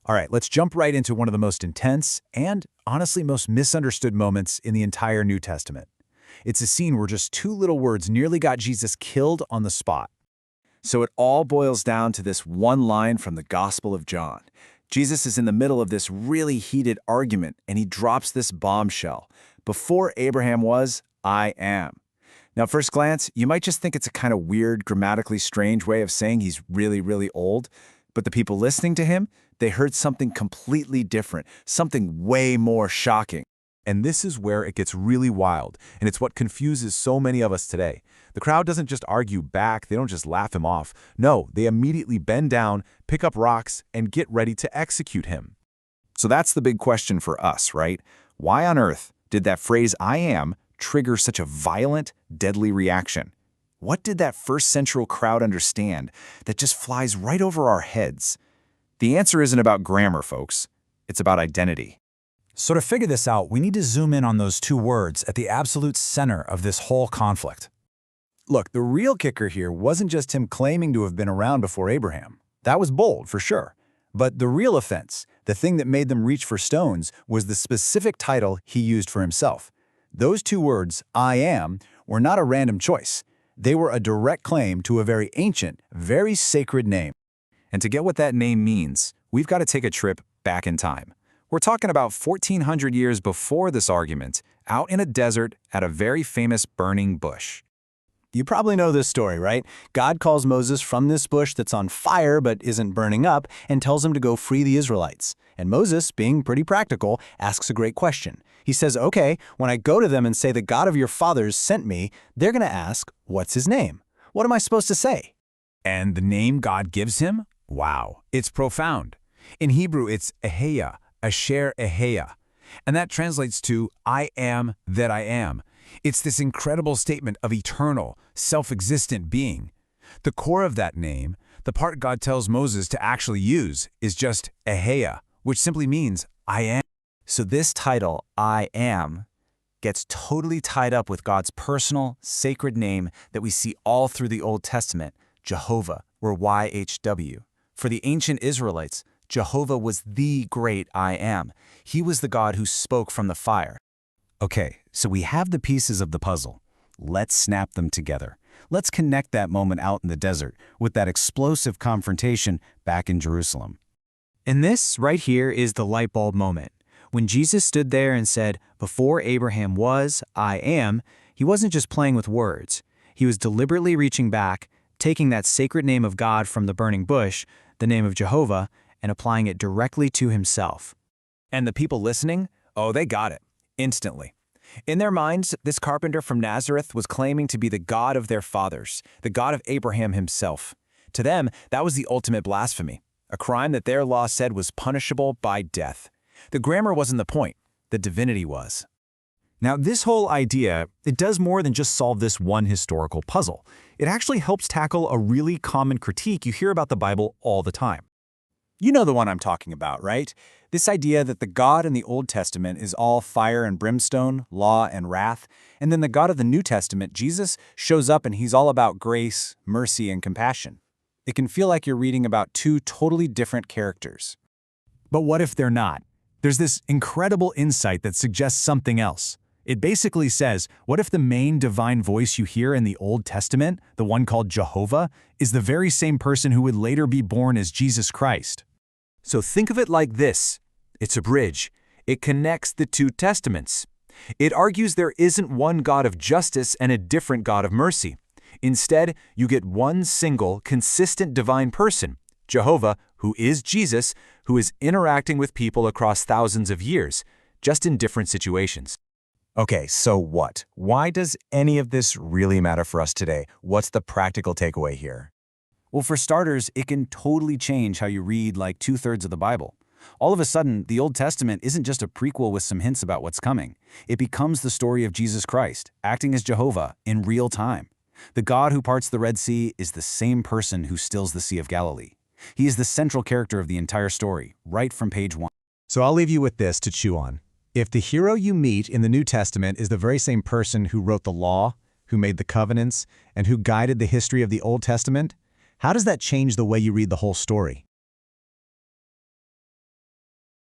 All right, let's jump right into one of the most intense and, honestly, most misunderstood moments in the entire New Testament. It's a scene where just two little words nearly got Jesus killed on the spot. So it all boils down to this one line from the Gospel of John. Jesus is in the middle of this really heated argument, and he drops this bombshell. Before Abraham was, I am. Now, at first glance, you might just think it's a kind of weird, grammatically strange way of saying he's really, really old. But the people listening to him, they heard something completely different, something way more shocking. And this is where it gets really wild, and it's what confuses so many of us today. The crowd doesn't just argue back, they don't just laugh him off. No, they immediately bend down, pick up rocks, and get ready to execute him. So that's the big question for us, right? Why on earth did that phrase, I am, trigger such a violent, deadly reaction? What did that first century crowd understand that just flies right over our heads? The answer isn't about grammar, folks. It's about identity. So to figure this out, we need to zoom in on those two words at the absolute center of this whole conflict. Look, the real kicker here wasn't just him claiming to have been around before Abraham. That was bold, for sure. But the real offense, the thing that made them reach for stones, was the specific title he used for himself. Those two words, I am, were not a random choice. They were a direct claim to a very ancient, very sacred name. And to get what that name means, we've got to take a trip back in time. We're talking about 1,400 years before this argument, out in a desert at a very famous burning bush. You probably know this story, right? God calls Moses from this bush that's on fire but isn't burning up and tells him to go free the Israelites. And Moses, being pretty practical, asks a great question. He says, okay, when I go to them and say the God of your fathers sent me, they're going to ask, what's his name? What am I supposed to say? And the name God gives him? Wow, it's profound. In Hebrew, it's Eheya, Asher Eheya. And that translates to, I am that I am. It's this incredible statement of eternal, self-existent being. The core of that name, the part God tells Moses to actually use, is just Eheya, which simply means I am. So this title, I am, gets totally tied up with God's personal, sacred name that we see all through the Old Testament, Jehovah, or YHW. For the ancient Israelites, Jehovah was the great I am. He was the God who spoke from the fire. Okay, so we have the pieces of the puzzle. Let's snap them together. Let's connect that moment out in the desert with that explosive confrontation back in Jerusalem. And this right here is the light bulb moment. When Jesus stood there and said, before Abraham was, I am, he wasn't just playing with words. He was deliberately reaching back, taking that sacred name of God from the burning bush, the name of Jehovah, and applying it directly to himself. And the people listening, oh, they got it, instantly. In their minds, this carpenter from Nazareth was claiming to be the God of their fathers, the God of Abraham himself. To them, that was the ultimate blasphemy, a crime that their law said was punishable by death. The grammar wasn't the point, the divinity was. Now, this whole idea, it does more than just solve this one historical puzzle. It actually helps tackle a really common critique you hear about the Bible all the time. You know the one I'm talking about, right? This idea that the God in the Old Testament is all fire and brimstone, law and wrath, and then the God of the New Testament, Jesus, shows up and he's all about grace, mercy, and compassion. It can feel like you're reading about two totally different characters. But what if they're not? There's this incredible insight that suggests something else. It basically says, what if the main divine voice you hear in the Old Testament, the one called Jehovah, is the very same person who would later be born as Jesus Christ? So think of it like this. It's a bridge. It connects the two testaments. It argues there isn't one God of justice and a different God of mercy. Instead, you get one single, consistent divine person, Jehovah, who is Jesus, who is interacting with people across thousands of years, just in different situations. Okay, so what? Why does any of this really matter for us today? What's the practical takeaway here? Well, for starters, it can totally change how you read like 2/3 of the Bible. All of a sudden, the Old Testament isn't just a prequel with some hints about what's coming. It becomes the story of Jesus Christ, acting as Jehovah in real time. The God who parts the Red Sea is the same person who stills the Sea of Galilee. He is the central character of the entire story, right from page 1. So I'll leave you with this to chew on. If the hero you meet in the New Testament is the very same person who wrote the law, who made the covenants, and who guided the history of the Old Testament, how does that change the way you read the whole story?